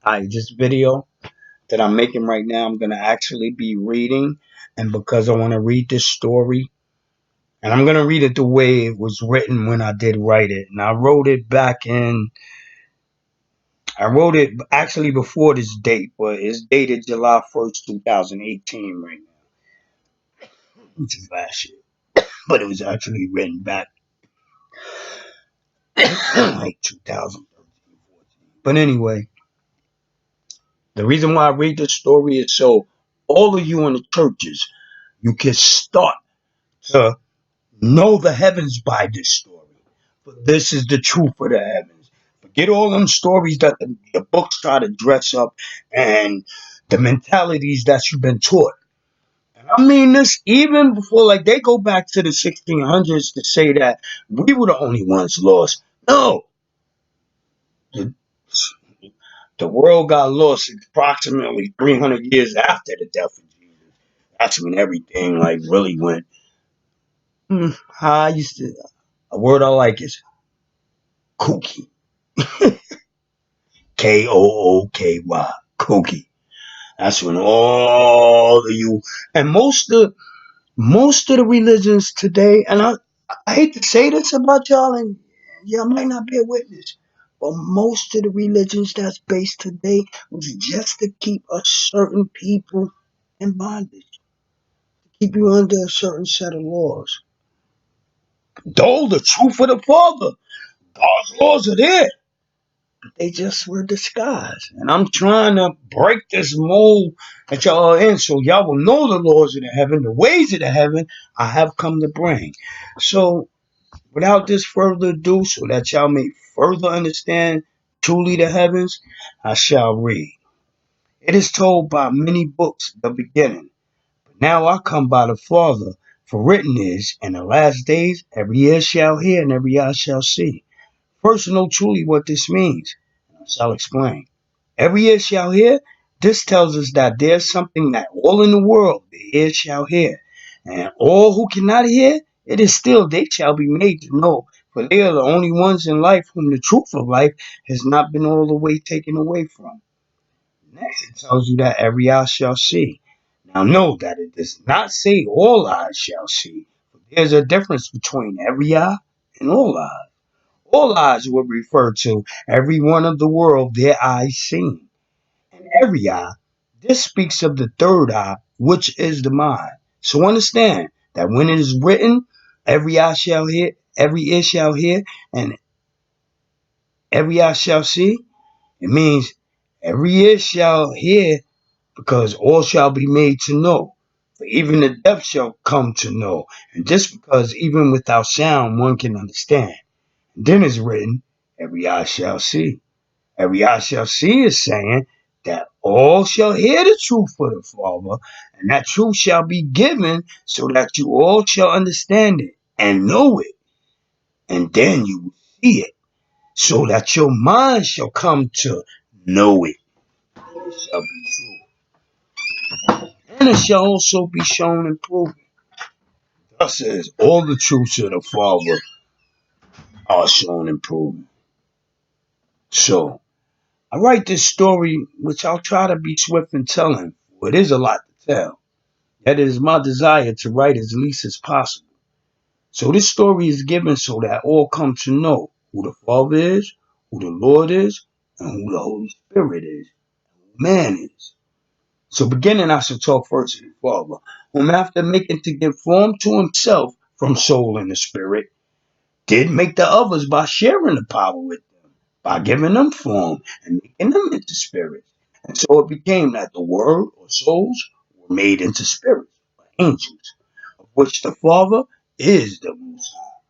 Alright, this video that I'm making right now, I'm gonna actually be reading, and because I want to read this story, and I'm gonna read it the way it was written when I did write it. And I wrote it actually before this date, but it's dated July 1st, 2018 right now, which is last year. But it was actually written back like 2013. But anyway, the reason why I read this story is so all of you in the churches, you can start to know the heavens by this story. For this is the truth of the heavens. Forget all them stories that the books try to dress up and the mentalities that you've been taught. And I mean this even before, like, they go back to the 1600s to say that we were the only ones lost. No, the, the world got lost approximately 300 years after the death of Jesus. That's when everything like really went. How I used to, a word I like is kooky. Kooky. Kooky. That's when all of you and most of the religions today, and I hate to say this about y'all, and y'all might not be a witness, but most of the religions that's based today was just to keep a certain people in bondage, keep you under a certain set of laws. Though the truth of the Father, God's laws are there. They just were disguised. And I'm trying to break this mold that y'all are in so y'all will know the laws of the heaven, the ways of the heaven I have come to bring. So without this further ado, so that y'all may further understand truly the heavens, I shall read. It is told by many books the beginning, but now I come by the Father, for written is, in the last days every ear shall hear and every eye shall see. First know truly what this means, and I shall explain. Every ear shall hear. This tells us that there's something that all in the world the ear shall hear. And all who cannot hear, it is still they shall be made to know. For they are the only ones in life whom the truth of life has not been all the way taken away from. Next, it tells you that every eye shall see. Now, know that it does not say all eyes shall see. There's a difference between every eye and all eyes. All eyes will refer to every one of the world their eyes seen. And every eye, this speaks of the third eye, which is the mind. So understand that when it is written, every eye shall hear, every ear shall hear, and every eye shall see, it means every ear shall hear because all shall be made to know. For even the deaf shall come to know. And just because even without sound one can understand. And then it's written, every eye shall see. Every eye shall see is saying that all shall hear the truth of the Father, and that truth shall be given so that you all shall understand it and know it, and then you will see it, so that your mind shall come to know it. It shall be true. And it shall also be shown and proven. Thus says all the truths of the Father are shown and proven. So I write this story, which I'll try to be swift in telling, for it is a lot to tell. Yet it is my desire to write as least as possible. So this story is given so that all come to know who the Father is, who the Lord is, and who the Holy Spirit is, who man is. So beginning, I shall talk first of the Father, whom after making to give form to himself from soul and the spirit, did make the others by sharing the power with them, by giving them form and making them into spirits. And so it became that the word or souls were made into spirits, or angels, of which the Father is the Most High.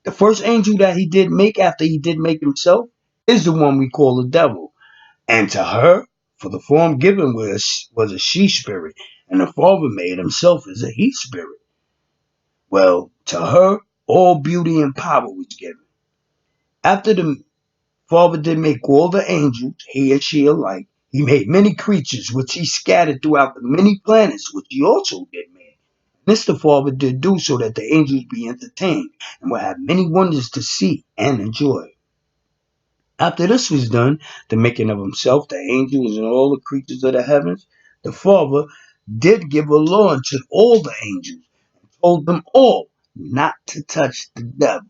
The first angel that he did make after he did make himself is the one we call the devil. And to her, for the form given was a she spirit, and the Father made himself as a he spirit. Well, to her, all beauty and power was given. After the Father did make all the angels, he and she alike. He made many creatures which he scattered throughout the many planets which he also did make. This the Father did do so that the angels be entertained and will have many wonders to see and enjoy. After this was done, the making of himself, the angels, and all the creatures of the heavens, the Father did give a law unto all the angels, told them all not to touch the devil.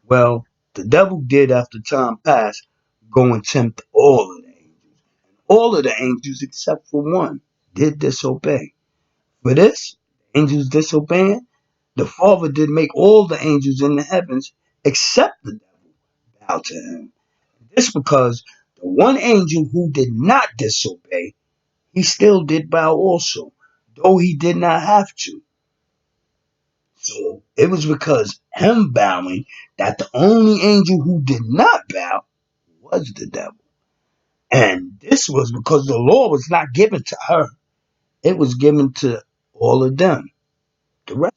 Well, the devil did, after time passed, go and tempt all of the angels. All of the angels, except for one, did disobey. For this, angels disobeying, the Father did make all the angels in the heavens, except the devil, bow to him. This because the one angel who did not disobey, he still did bow also, though he did not have to. So it was because him bowing that the only angel who did not bow was the devil. And this was because the law was not given to her. It was given to all of them. The rest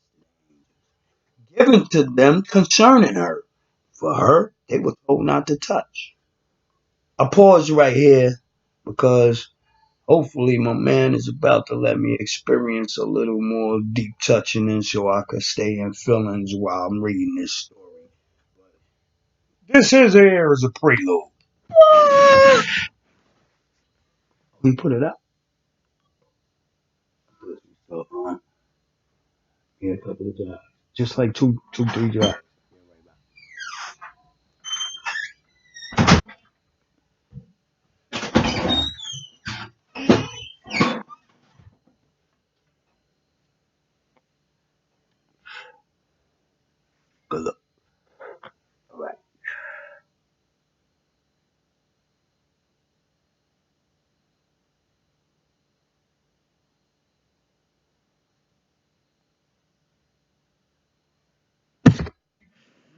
given to them concerning her. For her, they were told not to touch. I pause right here because hopefully my man is about to let me experience a little more deep touching in so I could stay in feelings while I'm reading this story. This is here as a prelude. We put it up. So, yeah, a couple of jobs. Just like two, three jobs. Good luck. All right.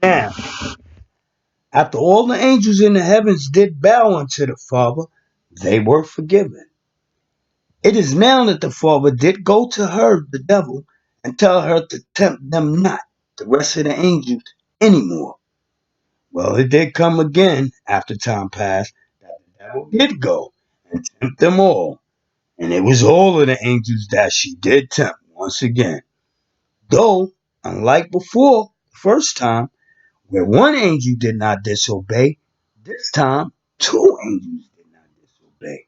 Now, after all the angels in the heavens did bow unto the Father, they were forgiven. It is now that the Father did go to her, the devil, and tell her to tempt them not, the rest of the angels, anymore. Well, it did come again after time passed that the devil did go and tempt them all. And it was all of the angels that she did tempt once again. Though, unlike before, the first time, where one angel did not disobey, this time two angels did not disobey.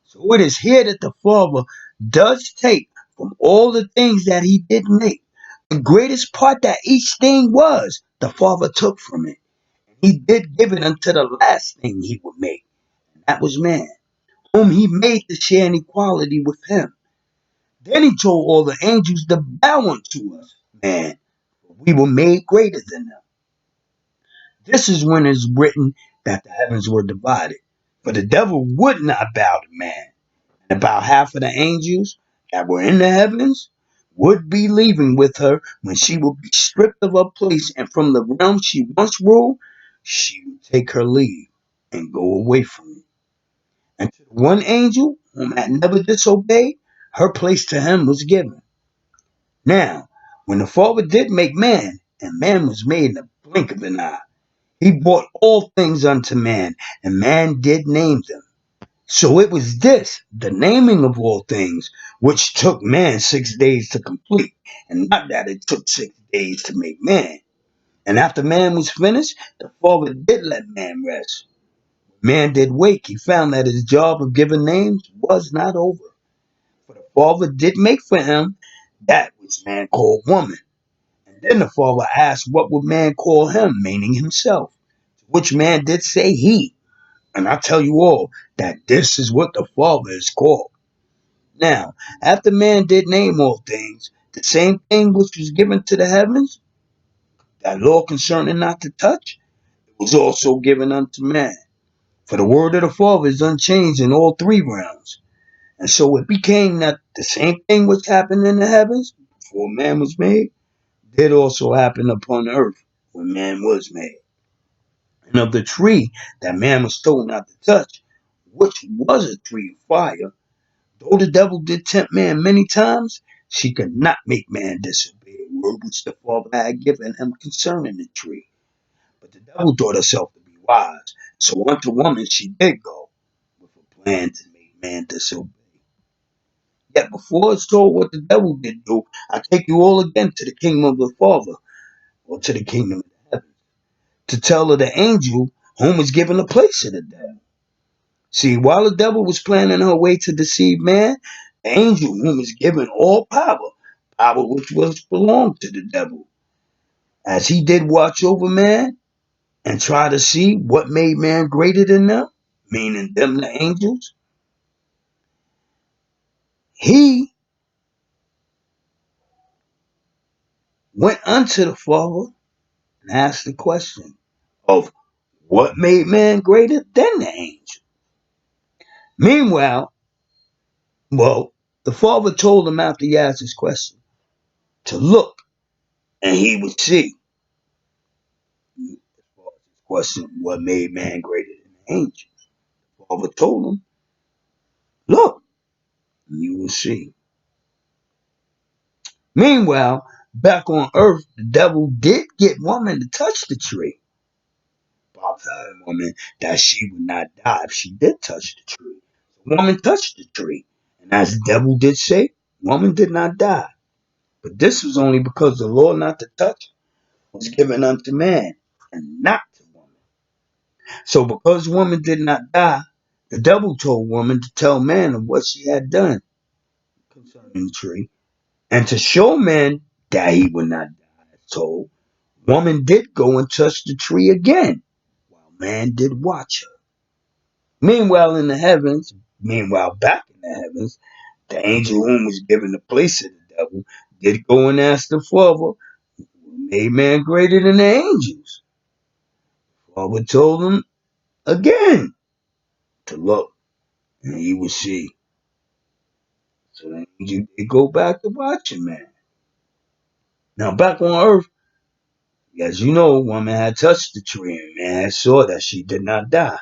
So it is here that the Father does take from all the things that he did make. The greatest part that each thing was, the Father took from it. He did give it unto the last thing he would make. And that was man, whom he made to share in equality with him. Then he told all the angels to bow unto us, man. We were made greater than them. This is when it's written that the heavens were divided. For the devil would not bow to man. And about half of the angels that were in the heavens would be leaving with her when she would be stripped of her place, and from the realm she once ruled, she would take her leave and go away from it. And to the one angel whom had never disobeyed, her place to him was given. Now, when the Father did make man, and man was made in the blink of an eye, he brought all things unto man, and man did name them. So it was this, the naming of all things, which took man 6 days to complete, and not that it took 6 days to make man. And after man was finished, the Father did let man rest. Man did wake, he found that his job of giving names was not over. For the Father did make for him that which man called woman. And then the Father asked what would man call him, meaning himself. To which man did say he. And I tell you all that this is what the Father is called. Now, after man did name all things, the same thing which was given to the heavens, that law concerning not to touch, it was also given unto man. For the word of the Father is unchanged in all three realms. And so it became that the same thing which happened in the heavens before man was made did also happen upon earth when man was made. And of the tree that man was told not to touch, which was a tree of fire, though the devil did tempt man many times, she could not make man disobey the word which the Father had given him concerning the tree. But the devil thought herself to be wise. So unto woman she did go with a plan to make man disobey. Yet before it's told what the devil did do, I take you all again to the kingdom of the Father, or to the kingdom of heaven, to tell of the angel whom was given a place of the devil. See, while the devil was planning her way to deceive man, the angel whom was given all power, power which was belonged to the devil, as he did watch over man and try to see what made man greater than them, meaning them the angels, he went unto the Father and asked the question of what made man greater than the angel. Meanwhile, well, the Father told him after he asked this question to look and he would see. Question, what made man greater than the angels? The Father told him, look, and you will see. Meanwhile, back on earth, the devil did get woman to touch the tree. Bob telling woman that she would not die if she did touch the tree. The woman touched the tree. And as the devil did say, woman did not die. But this was only because the law not to touch was given unto man and not to woman. So because woman did not die, the devil told woman to tell man of what she had done concerning the tree, and to show man that he would not die. So woman did go and touch the tree again, while man did watch her. Meanwhile back in the heavens, the angel whom was given the place of the devil did go and ask the Father, made man greater than the angels. Father told him again to look, and he would see. So the angel did go back to watching man. Now back on earth, as you know, woman had touched the tree, and man saw that she did not die.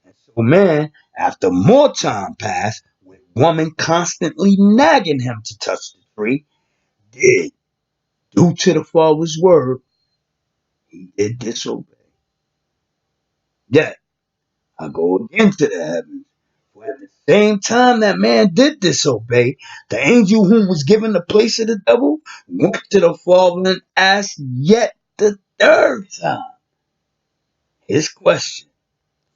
And so man, after more time passed, with woman constantly nagging him to touch the tree, did, due to the Father's word, he did disobey. Yet, I go again to the heavens. For at the same time that man did disobey, the angel whom was given the place of the devil went to the Father and asked yet the third time his question.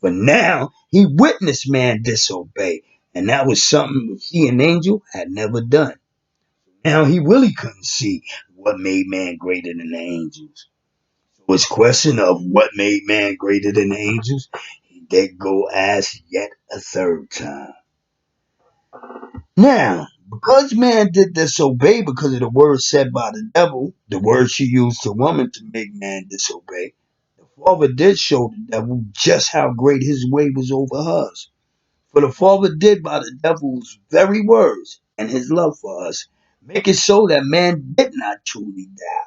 But now he witnessed man disobey, and that was something which he, an angel, had never done. Now he really couldn't see what made man greater than the angels. So his question of what made man greater than the angels, he did go ask yet a third time. Now, because man did disobey because of the word said by the devil, the word she used to woman to make man disobey, the Father did show the devil just how great his way was over hers. For the Father did by the devil's very words and his love for us, make it so that man did not truly die.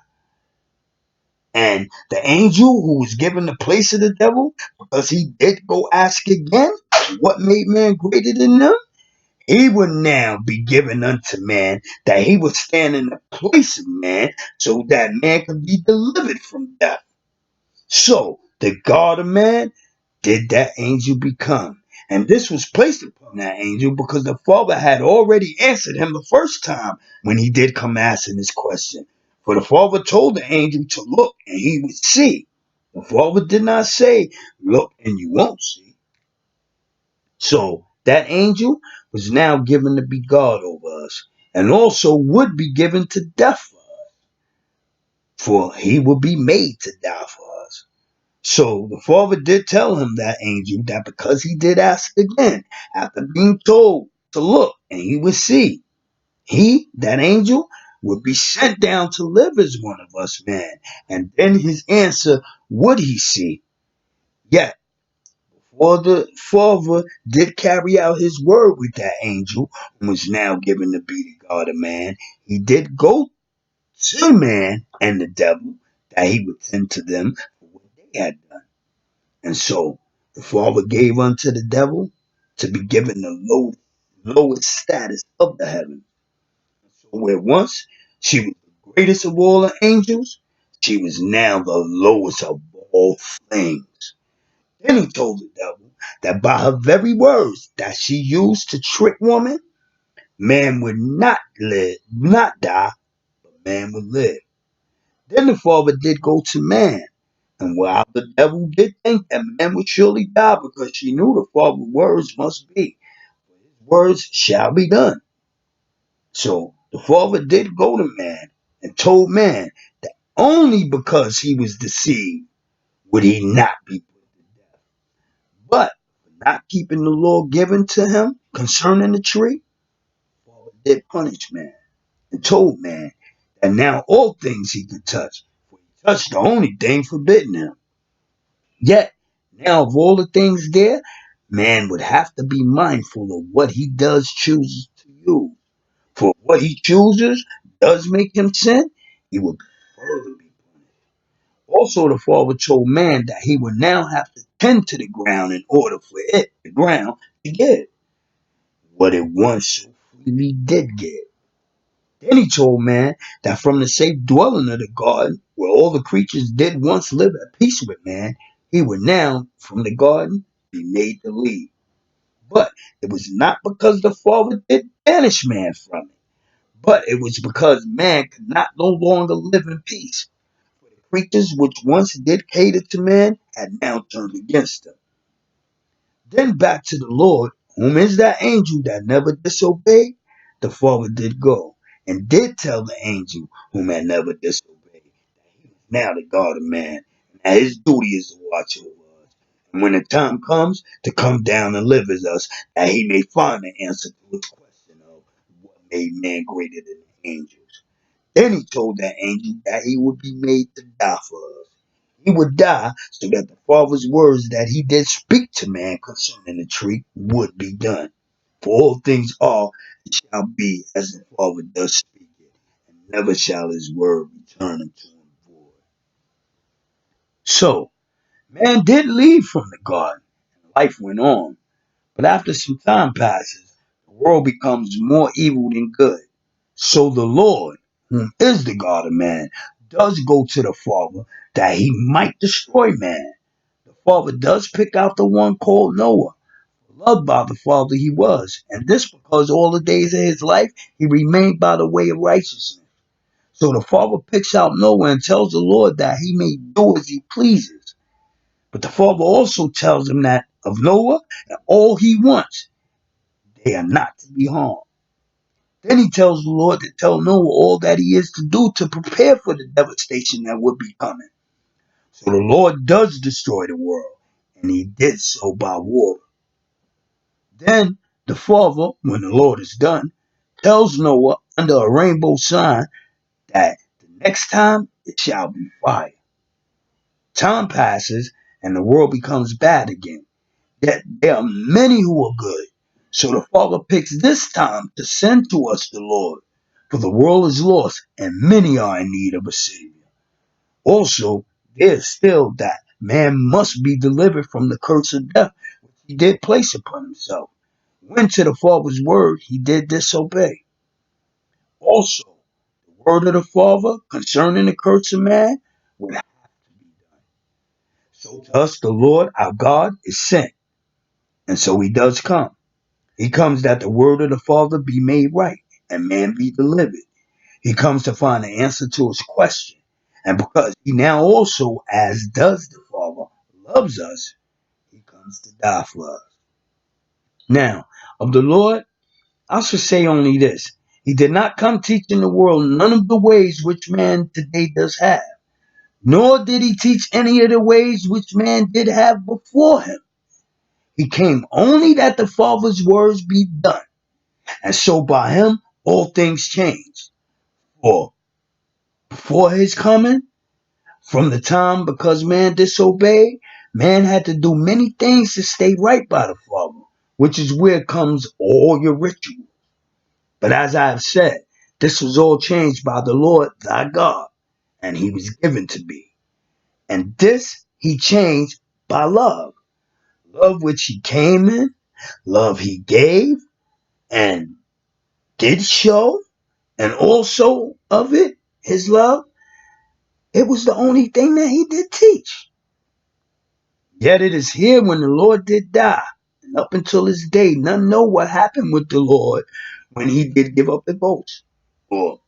And the angel who was given the place of the devil, because he did go ask again, what made man greater than them? He would now be given unto man that he would stand in the place of man so that man could be delivered from death. So the God of man did that angel become. And this was placed upon that angel because the Father had already answered him the first time when he did come asking this question. For the Father told the angel to look and he would see. The Father did not say, look and you won't see. So that angel was now given to be God over us and also would be given to death for us, for he would be made to die for us. So the Father did tell him, that angel, that because he did ask again, after being told to look and he would see, he, that angel, would be sent down to live as one of us, man. And then his answer, would he see? Yet, before the Father did carry out his word with that angel, who was now given to be the God of man, he did go to man and the devil, that he would tend to them for what they had done. And so the Father gave unto the devil to be given the lowest status of the heaven. So where once she was the greatest of all the angels, she was now the lowest of all things. Then he told the devil that by her very words that she used to trick woman, man would not live, not die, but man would live. Then the Father did go to man And while the devil did think that man would surely die because she knew the Father's words must be, his words shall be done. So the Father did go to man and told man that only because he was deceived would he not be put to death. But for not keeping the law given to him concerning the tree, the Father did punish man and told man that now all things he could touch, for he touched the only thing forbidden him. Yet, now of all the things there, man would have to be mindful of what he does choose to use. For what he chooses does make him sin, he will further be punished. Also, the Father told man that he would now have to tend to the ground in order for it, the ground, to give what it once so freely did give. Then he told man that from the safe dwelling of the garden, where all the creatures did once live at peace with man, he would now, from the garden, be made to leave. But it was not because the Father did banish man from it, but it was because man could not no longer live in peace. For the creatures which once did cater to man had now turned against him. Then back to the Lord, whom is that angel that never disobeyed? The Father did go and did tell the angel whom had never disobeyed that he was now the God of man, and that his duty is to watch over us. And when the time comes to come down and live as us, that he may find the answer to his question of what made man greater than the angels. Then he told that angel that he would be made to die for us. He would die so that the Father's words that he did speak to man concerning the tree would be done. For all things are and shall be as the Father does speak it, and never shall his word return unto him void. So, man did leave from the garden, and life went on. But after some time passes, the world becomes more evil than good. So the Lord, whom is the God of man, does go to the Father that he might destroy man. The Father does pick out the one called Noah. Loved by the Father he was, and this because all the days of his life he remained by the way of righteousness. So the Father picks out Noah and tells the Lord that he may do as he pleases. But the Father also tells him that of Noah and all he wants, they are not to be harmed. Then he tells the Lord to tell Noah all that he is to do to prepare for the devastation that would be coming. So the Lord does destroy the world, and he did so by water. Then the Father, when the Lord is done, tells Noah under a rainbow sign that the next time it shall be fire. Time passes and the world becomes bad again. Yet there are many who are good. So the Father picks this time to send to us the Lord. For the world is lost and many are in need of a Savior. Also, there is still that man must be delivered from the curse of death, which he did place upon himself. When to the Father's word he did disobey. Also, the word of the Father concerning the curse of man would have to be done. So to us the Lord our God is sent, and so he does come. He comes that the word of the Father be made right and man be delivered. He comes to find the answer to his question. And because he now also, as does the Father, loves us, he comes to die for us. Now, of the Lord, I should say only this. He did not come teaching the world none of the ways which man today does have, nor did he teach any of the ways which man did have before him. He came only that the Father's words be done, and so by him all things changed. For before his coming, from the time because man disobeyed, man had to do many things to stay right by the Father, which is where comes all your ritual. But as I have said, this was all changed by the Lord thy God, and he was given to me. And this he changed by love. Love which he came in, love he gave and did show, and also of it, his love, it was the only thing that he did teach. Yet it is here when the Lord did die, and up until this day, none know what happened with the Lord when he did give up the ghost. Or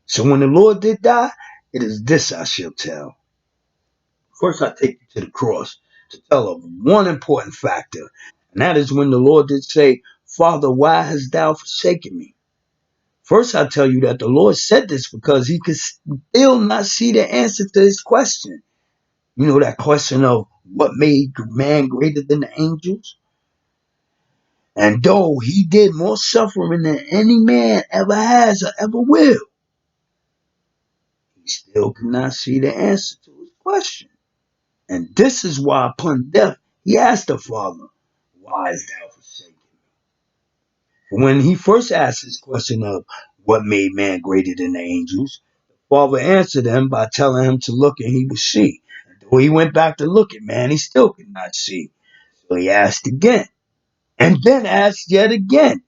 so when the Lord did die, it is this I shall tell. First, I take you to the cross to tell of one important factor, and that is when the Lord did say, Father, why hast thou forsaken me? First, I tell you that the Lord said this because he could still not see the answer to his question. You know, that question of what made man greater than the angels? And though he did more suffering than any man ever has or ever will, he still could not see the answer to his question. And this is why upon death, he asked the Father, why hast thou forsaken me? When he first asked this question of what made man greater than the angels, the Father answered him by telling him to look and he would see. And though he went back to look at man, he still could not see. So he asked again, and then asked yet again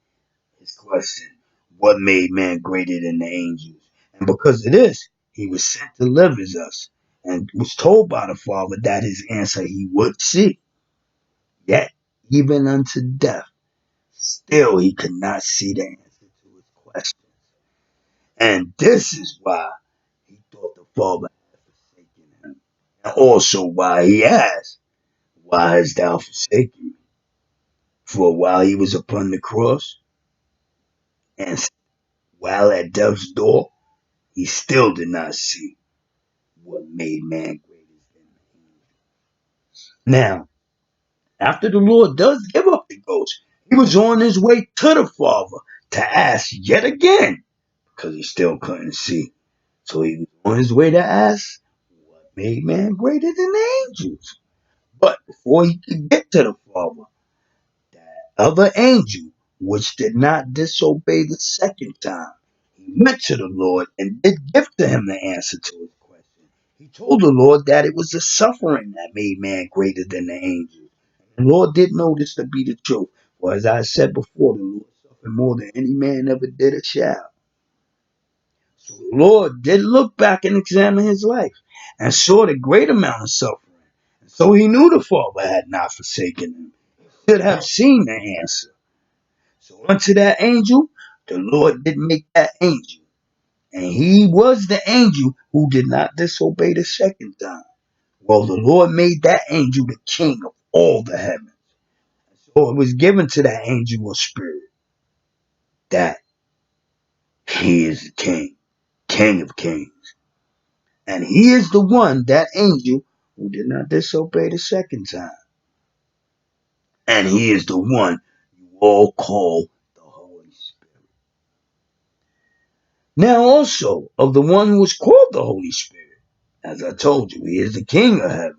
his question, what made man greater than the angels? And because of this, he was sent to live as us and was told by the Father that his answer he would see. Yet, even unto death, still he could not see the answer to his question. And this is why he thought the Father had forsaken him. And also why he asked, why hast thou forsaken me? For while he was upon the cross and while at death's door, he still did not see what made man greater than the angels. Now, after the Lord does give up the ghost, he was on his way to the Father to ask yet again, because he still couldn't see. So he was on his way to ask, what made man greater than the angels? But before he could get to the Father, that other angel, which did not disobey the second time, he went to the Lord and did give to him the answer to his question. He told the Lord that it was the suffering that made man greater than the angels. And the Lord did know this to be the truth. For as I said before, the Lord suffered more than any man ever did or shall. So the Lord did look back and examine his life and saw the great amount of suffering. So he knew the Father had not forsaken him. He should have seen the answer. So unto that angel, the Lord did make that angel. And he was the angel who did not disobey the second time. Well, the Lord made that angel the king of all the heavens. So it was given to that angel a spirit that he is the king, king of kings. And he is the one, that angel, who did not disobey the second time. And he is the one you all call the Holy Spirit. Now also, of the one who is called the Holy Spirit, as I told you, he is the King of heaven,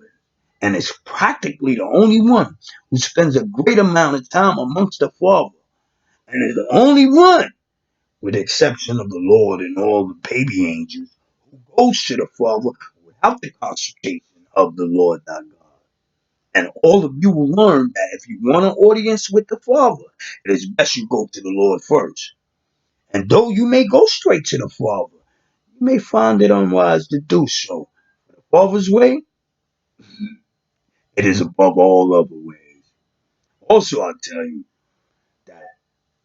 and is practically the only one who spends a great amount of time amongst the Father, and is the only one, with the exception of the Lord and all the baby angels, who goes to the Father without the consultation of the Lord thy God. And all of you will learn that if you want an audience with the Father, it is best you go to the Lord first. And though you may go straight to the Father, you may find it unwise to do so. The Father's way, it is above all other ways. Also, I tell you that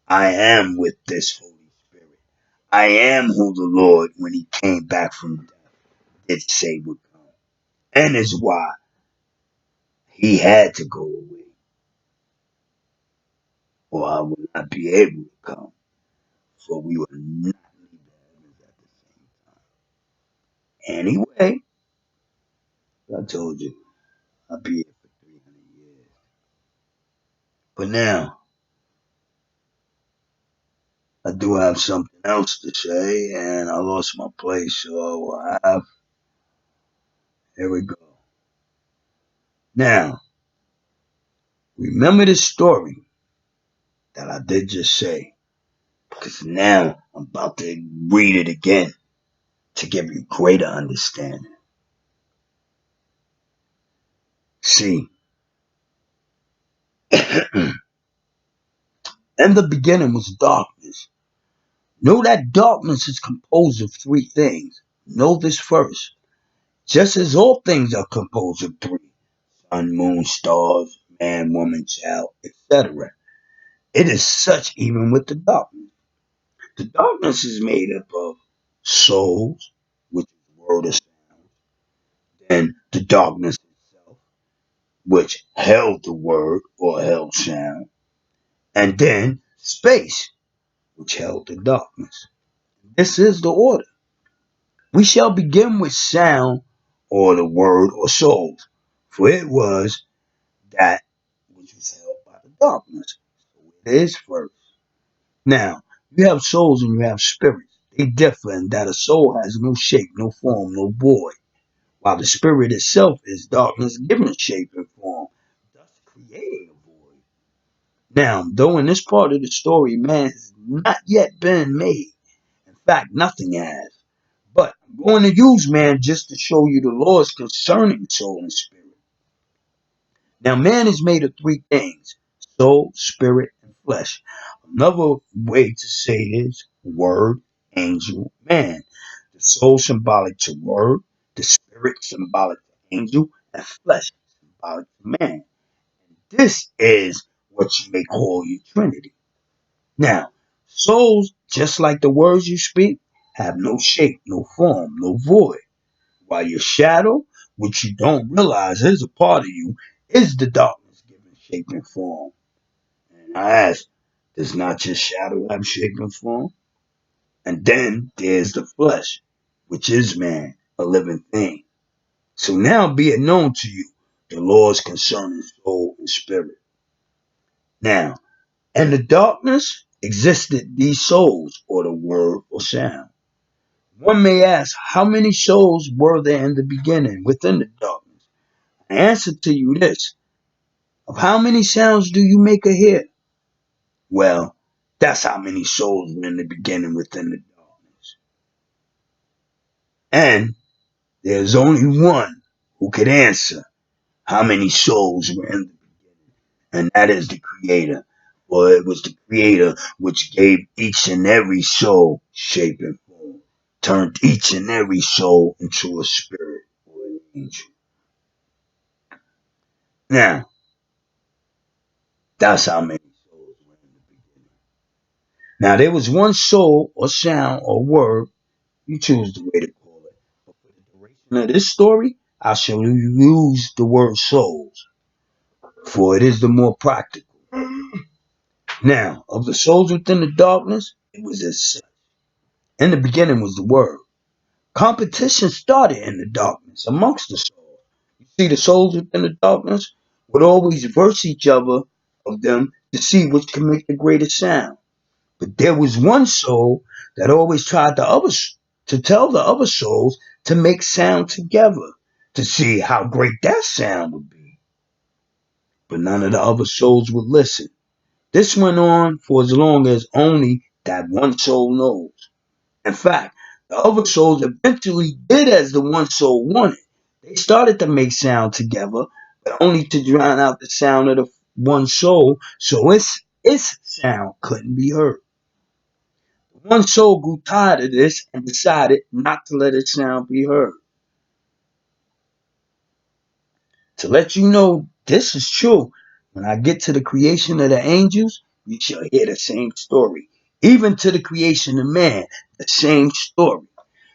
I am with this Holy Spirit. I am who the Lord, when he came back from death, did say would come. And is why he had to go away, or I would not be able to come. For we will not leave the heavens at the same time. Anyway, I told you, I'll be here for 300 years. But now, I do have something else to say, and I lost my place, so here we go. Now, remember the story that I did just say, because now I'm about to read it again to give you greater understanding. See, in the beginning was darkness. Know that darkness is composed of three things. Know this first. Just as all things are composed of three: sun, moon, stars, man, woman, child, etc. It is such even with the darkness. The darkness is made up of souls, which is word of sound, then the darkness which held the word or held sound, and then space, which held the darkness. This is the order. We shall begin with sound or the word or soul, for it was that which was held by the darkness. So it is first. Now, you have souls and you have spirits. They differ in that a soul has no shape, no form, no void, while the spirit itself is darkness given shape and form, thus creating a void. Now, though in this part of the story man has not yet been made, in fact, nothing has. But I'm going to use man just to show you the laws concerning soul and spirit. Now, man is made of three things: soul, spirit, and flesh. Another way to say it is word, angel, man. The soul symbolic to word, the spirit symbolic to angel, and flesh symbolic to man. This is what you may call your Trinity. Now, souls, just like the words you speak, have no shape, no form, no void. While your shadow, which you don't realize is a part of you, is the darkness given shape and form. And I ask, does not your shadow have shape and form? And then there's the flesh, which is man, a living thing. So now be it known to you the laws concerning soul and spirit. Now, in the darkness existed these souls, or the word or sound. One may ask, how many souls were there in the beginning within the darkness? I answer to you this: of how many sounds do you make a hear? Well, that's how many souls were in the beginning within the darkness. And there's only one who could answer how many souls were in the beginning, and that is the Creator. For it was the Creator which gave each and every soul shape and form, turned each and every soul into a spirit or an angel. Now, that's how many souls were in the beginning. Now, there was one soul or sound or word, you choose the way to call it. But for the duration of this story, I shall use the word souls, for it is the more practical. Now, of the souls within the darkness, it was as such. In the beginning was the word. Competition started in the darkness amongst the souls. You see, the souls within the darkness would always verse each other of them to see which can make the greatest sound. But there was one soul that always tried to tell the other souls to make sound together to see how great that sound would be. But none of the other souls would listen. This went on for as long as only that one soul knows. In fact, the other souls eventually did as the one soul wanted. They started to make sound together, but only to drown out the sound of the one soul, so its sound couldn't be heard. One soul grew tired of this and decided not to let its sound be heard. To let you know this is true, when I get to the creation of the angels, you shall hear the same story. Even to the creation of man, the same story.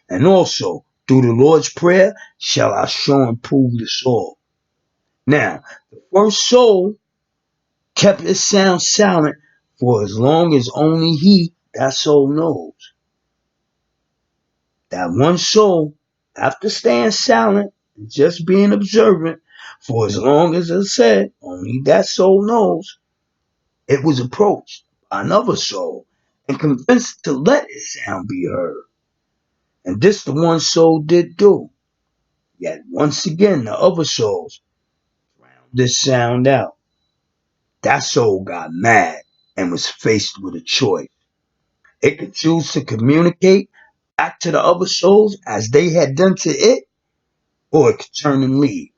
And also, through the Lord's Prayer, shall I show and prove this all. Now, the first soul kept its sound silent for as long as only he, that soul, knows. That one soul, after staying silent and just being observant for as long as I said, only that soul knows, it was approached by another soul and convinced to let its sound be heard. And this the one soul did do. Yet once again the other souls drowned this sound out. That soul got mad and was faced with a choice. It could choose to communicate back to the other souls as they had done to it, or it could turn and leave.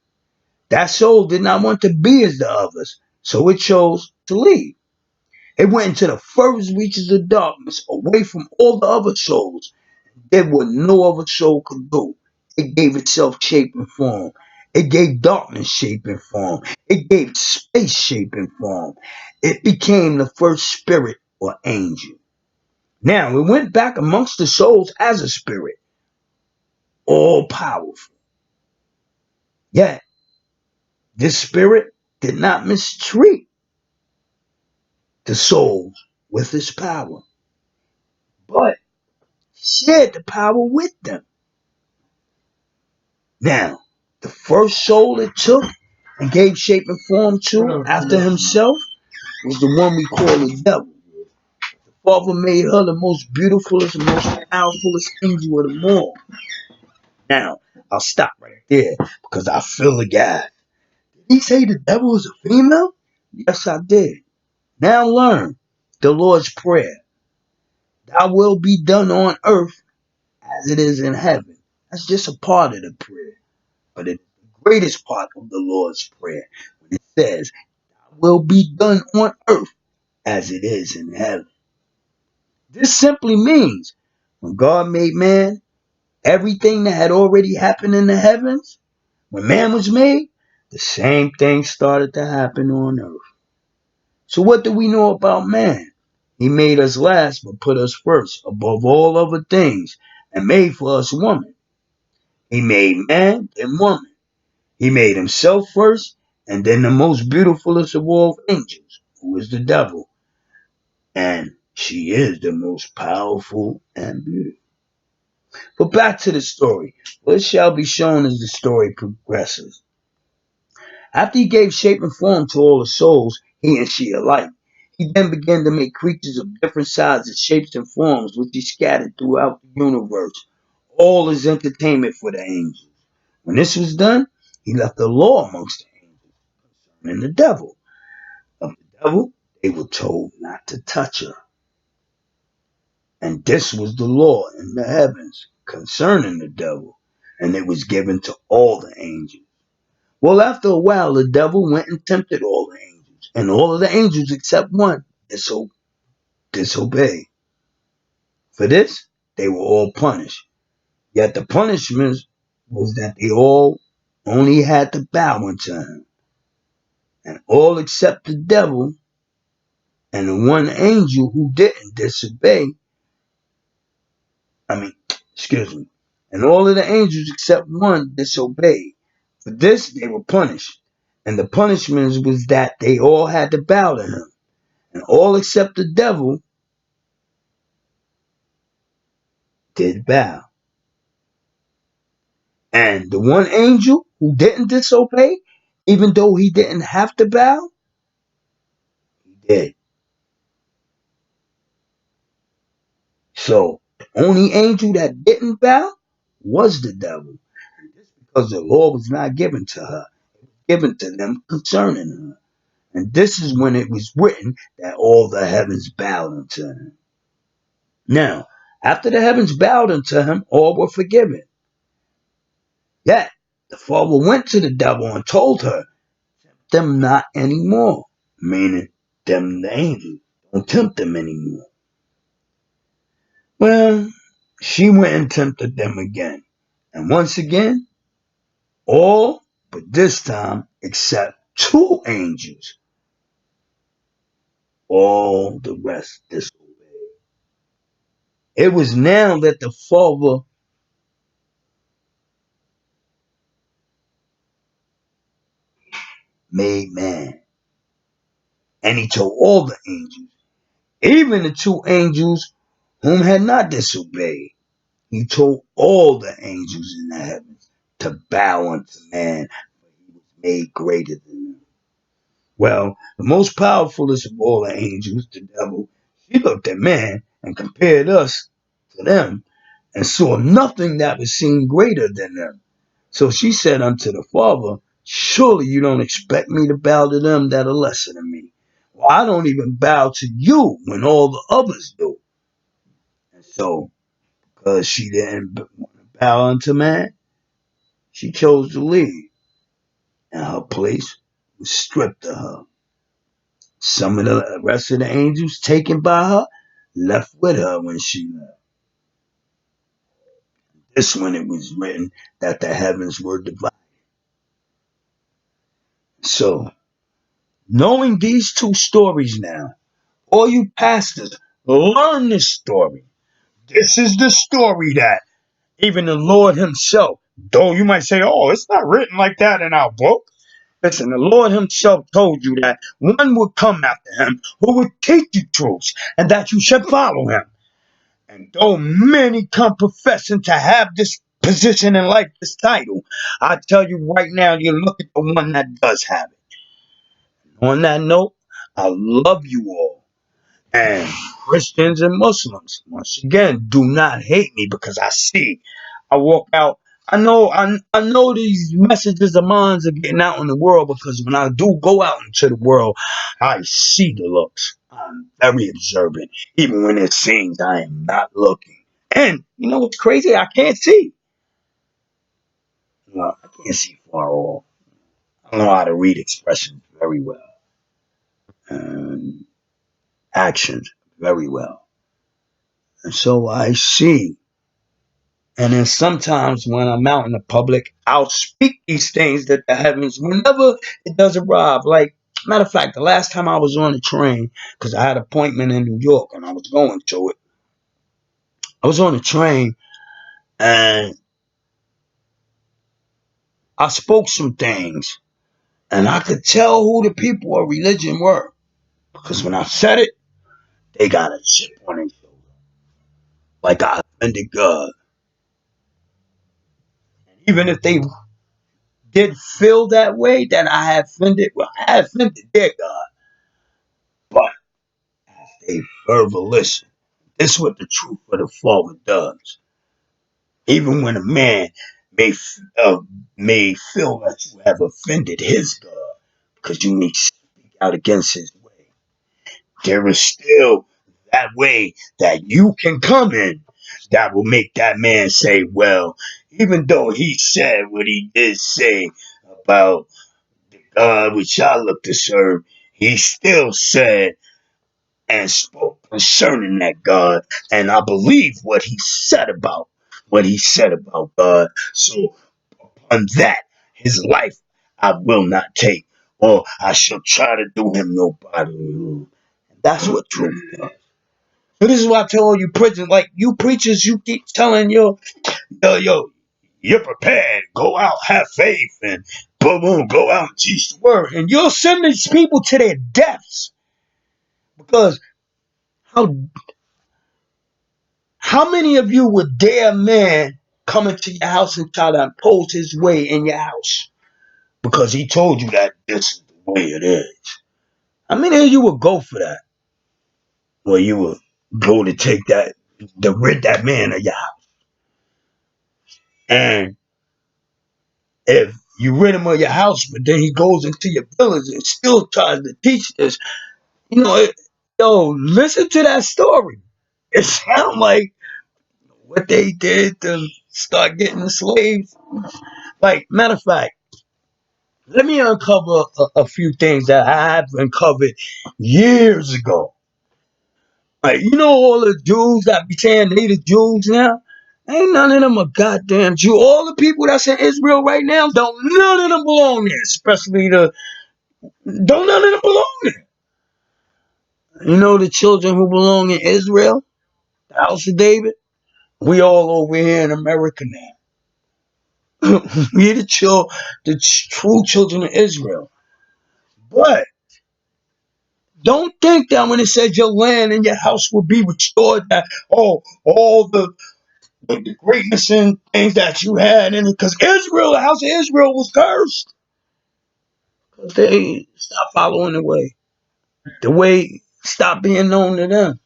That soul did not want to be as the others, so it chose to leave. It went into the furthest reaches of darkness, away from all the other souls. Did what no other soul could do. It gave itself shape and form. It gave darkness shape and form. It gave space shape and form. It became the first spirit or angel. Now, it went back amongst the souls as a spirit, all powerful. Yet, This spirit did not mistreat the souls with its power, but shared the power with them. Now, the first soul it took and gave shape and form to after himself was the one we call the devil. Father made her the most beautifulest and most powerfulest angel of them all. Now, I'll stop right there because I feel the guy. Did he say the devil is a female? Yes, I did. Now learn the Lord's Prayer. Thy will be done on earth as it is in heaven. That's just a part of the prayer. But it's the greatest part of the Lord's Prayer when it says, thy will be done on earth as it is in heaven. This simply means when God made man, everything that had already happened in the heavens, when man was made, the same thing started to happen on earth. So what do we know about man? He made us last but put us first above all other things and made for us woman. He made man and woman. He made himself first and then the most beautifulest of all angels, who is the devil. And she is the most powerful and beautiful. But back to the story. What shall be shown as the story progresses. After he gave shape and form to all the souls, he and she alike, he then began to make creatures of different sizes, shapes, and forms, which he scattered throughout the universe, all as entertainment for the angels. When this was done, he left the law amongst the angels concerning the devil. Of the devil, they were told not to touch her. And this was the law in the heavens concerning the devil, and it was given to all the angels. Well, after a while, the devil went and tempted all the angels, and all of the angels except one disobeyed. For this, they were all punished. Yet the punishment was that they all only had to bow unto him, and all except the devil and the one angel who didn't disobey. I mean, excuse me. And all of the angels except one disobeyed. For this, they were punished. And the punishment was that they all had to bow to him. And all except the devil did bow. And the one angel who didn't disobey, even though he didn't have to bow, he did. So the only angel that didn't bow was the devil. And this because the law was not given to her, given to them concerning her. And this is when it was written that all the heavens bowed unto him. Now, after the heavens bowed unto him, all were forgiven. Yet the Father went to the devil and told her, them not anymore, meaning them the angels. Don't tempt them anymore. Well, she went and tempted them again. And once again, all but this time except two angels, all the rest disobeyed. It was now that the Father made man. And he told all the angels, even the two angels whom had not disobeyed, he told all the angels in the heavens to bow unto man, for he was made greater than them. Well, the most powerfulest of all the angels, the devil, she looked at man and compared us to them and saw nothing that was seen greater than them. So she said unto the Father, surely you don't expect me to bow to them that are lesser than me. Well, I don't even bow to you when all the others do. And so, because she didn't want to bow unto man, she chose to leave, and her place was stripped of her. Some of the rest of the angels taken by her left with her when she left. This when it was written that the heavens were divided. So, knowing these two stories now, all you pastors, learn this story. This is the story that even the Lord himself, though you might say, oh, it's not written like that in our book. Listen, the Lord himself told you that one would come after him who would teach you truths and that you should follow him. And though many come professing to have this position in life, this title, I tell you right now, you look at the one that does have it. On that note, I love you all. And Christians and Muslims, once again, do not hate me because I walk out. I know these messages of mine are getting out in the world because when I do go out into the world, I see the looks. I'm very observant. Even when it seems I am not looking. And you know what's crazy? I can't see. I can't see far off. I know how to read expressions very well. And actions very well. And so I see. And then sometimes when I'm out in the public, I'll speak these things that the heavens, whenever it does arrive. Like, matter of fact, the last time I was on the train, because I had an appointment in New York and I was going to it, I was on the train and I spoke some things and I could tell who the people of religion were. Because when I said it, they got a chip on their shoulder. Like I offended God. And even if they did feel that way, that I had offended, well, I had offended their God. But they fervor listen. This is what the truth of the Father does. Even when a man may uh, may feel that you have offended his God because you may speak out against his way, there is still that way that you can come in that will make that man say, well, even though he said what he did say about the God which I look to serve, he still said and spoke concerning that God, and I believe what he said about God. So on that, his life I will not take, or I shall try to do him no bodily harm. That's what truth does. So this is why I tell all you preachers, like you preachers, you keep telling yo, you're prepared. Go out, have faith, and boom, boom, go out and teach the word, and you'll send these people to their deaths because how How many of you would dare a man come into your house and try to impose his way in your house? Because he told you that this is the way it is. How many of you would go for that? Well, you would go to take that, to rid that man of your house. And if you rid him of your house, but then he goes into your village and still tries to teach this, you know, yo, listen to that story. It sounds like what they did to start getting the slaves. Like, matter of fact, let me uncover a few things that I have uncovered years ago. Like, you know, all the Jews that be saying they the Jews now? Ain't none of them a goddamn Jew. All the people that's in Israel right now, don't none of them belong there. Especially don't none of them belong there. You know the children who belong in Israel, the house of David? We all over here in America now. We the true children of Israel. But don't think that when it says your land and your house will be restored, that all the greatness and things that you had in it, because Israel, the house of Israel, was cursed because they stopped following the way. The way stopped being known to them.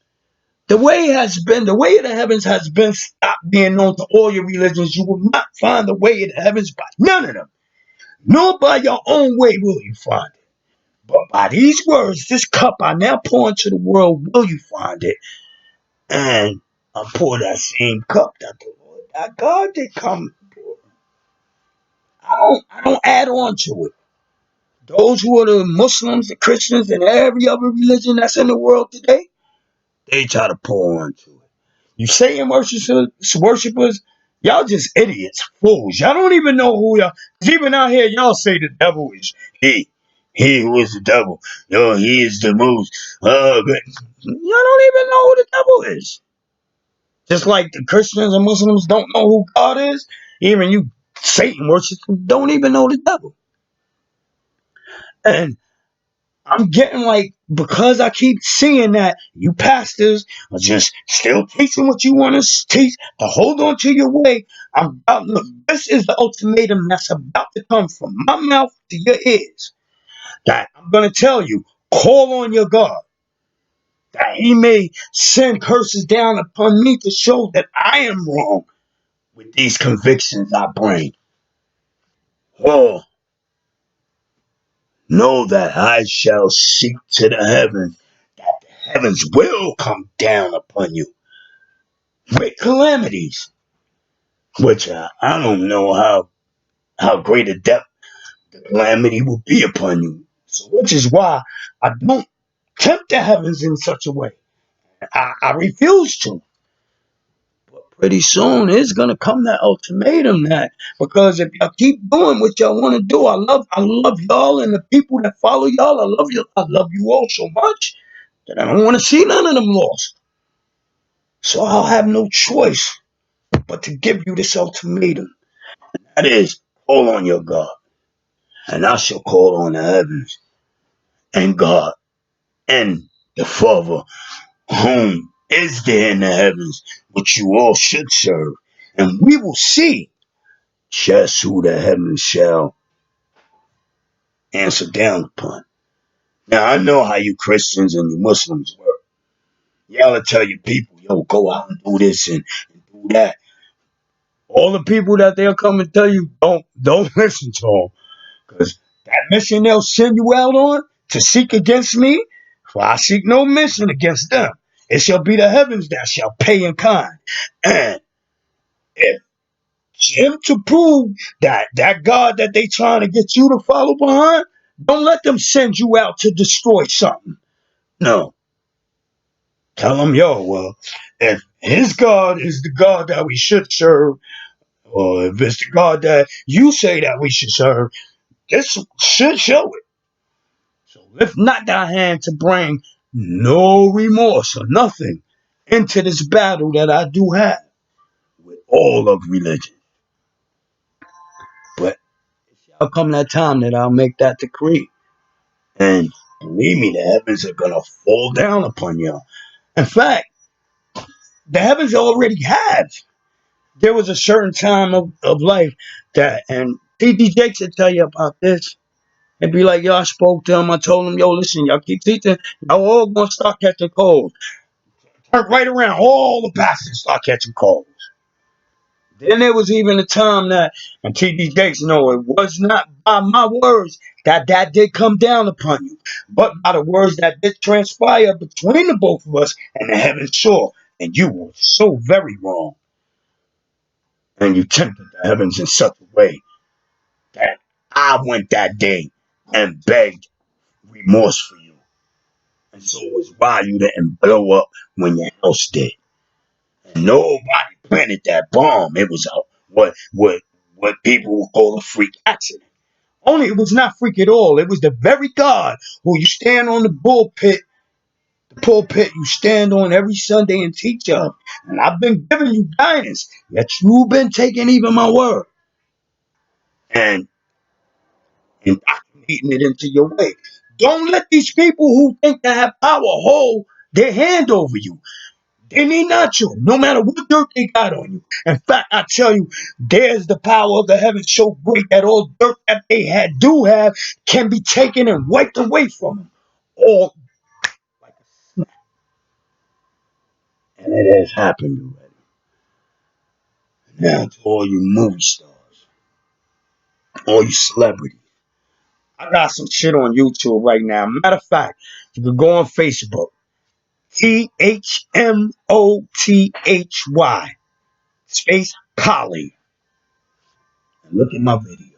The way of the heavens has been stopped being known to all your religions. You will not find the way of the heavens by none of them. Nor by your own way will you find it. But by these words, this cup I now pour into the world, will you find it? And I pour that same cup that the Lord, that God did come. I don't add on to it. Those who are the Muslims, the Christians, and every other religion that's in the world today, they try to pour onto it. You Satan worshipers, y'all just idiots, fools. Y'all don't even know who y'all. Cause even out here, y'all say the devil is he. He who is the devil. Yo, he is the most. Good. Y'all don't even know who the devil is. Just like the Christians and Muslims don't know who God is, even you Satan worshippers don't even know the devil. And I'm getting like, because I keep seeing that you pastors are just still teaching what you want to teach, to hold on to your way. Look, this is the ultimatum that's about to come from my mouth to your ears. That I'm going to tell you, call on your God, that he may send curses down upon me to show that I am wrong with these convictions I bring. Oh, know that I shall seek to the heavens, that the heavens will come down upon you with calamities, which I don't know how great a depth the calamity will be upon you. So, which is why I don't tempt the heavens in such a way. I refuse to. But pretty soon it's gonna come that ultimatum, that because if y'all keep doing what y'all want to do, I love y'all and the people that follow y'all. I love you all so much that I don't want to see none of them lost. So I'll have no choice but to give you this ultimatum. That is, call on your God, and I shall call on the heavens and God and the Father, whom is there in the heavens, which you all should serve, and we will see just who the heavens shall answer down upon. Now I know how you Christians and you Muslims work. Y'all will tell your people, yo, go out and do this and do that. All the people that they'll come and tell you, don't listen to them. Because that mission they'll send you out on to seek against me, for I seek no mission against them. It shall be the heavens that shall pay in kind. And if him to prove that God that they trying to get you to follow behind, don't let them send you out to destroy something. No. Tell them, yo, well, if his God is the God that we should serve, or if it's the God that you say that we should serve, this should show it. So lift not thy hand to bring no remorse or nothing into this battle that I do have with all of religion. But it shall come that time that I'll make that decree. And believe me, the heavens are going to fall down upon y'all. In fact, the heavens already have. There was a certain time of life that, and T.D. Jakes will tell you about this. And be like, yo, I spoke to him. I told him, yo, listen, y'all keep teaching. Y'all all going to start catching colds. Turn right around. All the pastors start catching colds. Then there was even a time that, and T.D. Jakes, no, it was not by my words that did come down upon you, but by the words that did transpire between the both of us and the heavens saw. And you were so very wrong. And you tempted the heavens in such a way that I went that day and begged remorse for you. And so it was why you didn't blow up when your house did. And nobody planted that bomb. It was what people would call a freak accident. Only it was not freak at all. It was the very God who you stand on the pulpit you stand on every Sunday and teach of. And I've been giving you guidance, yet you've been taking even my word and indoctrinating it into your way. Don't let these people who think they have power hold their hand over you. They need not you, no matter what dirt they got on you. In fact, I tell you, there's the power of the heavens so great that all dirt that they do have can be taken and wiped away from them. All like a snap. And it has happened already. Now to all you movie stars, all you celebrities. I got some shit on YouTube right now. Matter of fact, you can go on Facebook. THMOTHY space Polly. And look at my videos.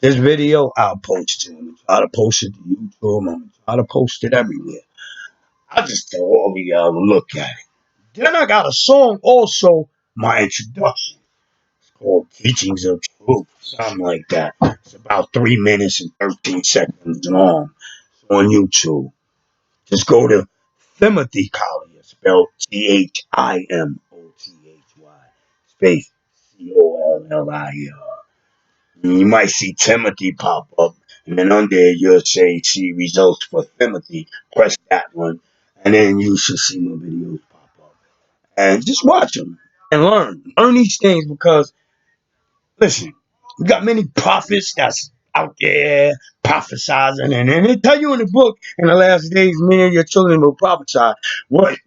This video I'll post to him. Try to post it to YouTube. I'm gonna try to post it everywhere. I just tell all of y'all to look at it. Then I got a song also, my introduction. It's called Teachings of Truth, something like that. It's about 3 minutes and 13 seconds long. It's on YouTube. Just go to Timothy Collier, spelled Timothy space COLLIER. You might see Timothy pop up, And then on there, you'll say, see results for Timothy. Press that one. And then you should see my videos pop up. And just watch them and learn. Learn these things because, listen, you got many prophets that's out there prophesizing. And they tell you in the book, in the last days, many of your children will prophesy. What?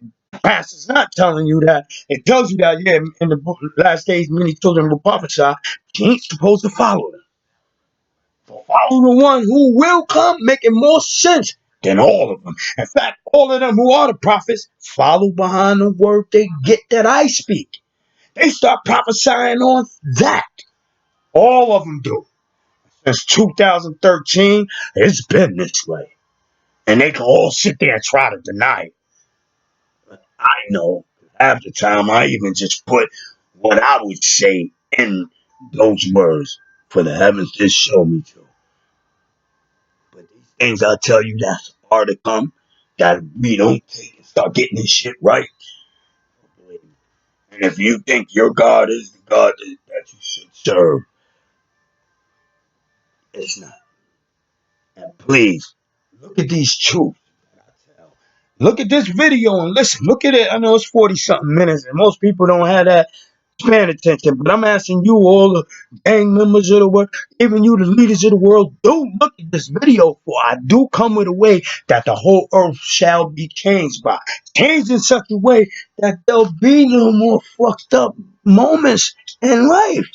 Pastor's not telling you that. It tells you that, yeah, in the book, last days, many children will prophesy. You ain't supposed to follow them. Follow the one who will come, making more sense than all of them. In fact, all of them who are the prophets follow behind the word they get that I speak. They start prophesying on that. All of them do. Since 2013, it's been this way. And they can all sit there and try to deny it. I know. Half the time, I even just put what I would say in those words for the heavens just show me to. But these things I tell you that's hard to come that we don't take and start getting this shit right. And if you think your God is the God that you should serve, it's not. And please look at these truths. Look at this video and listen. Look at it. I know it's 40 something minutes, and most people don't have that paying attention. But I'm asking you, all the gang members of the world, even you, the leaders of the world, do look at this video. For I do come with a way that the whole earth shall be changed by. Changed in such a way that there'll be no more fucked up moments in life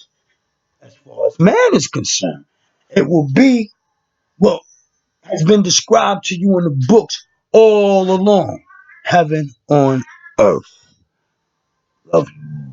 as far as man is concerned. It will be what has been described to you in the books all along. Heaven on earth. Love you.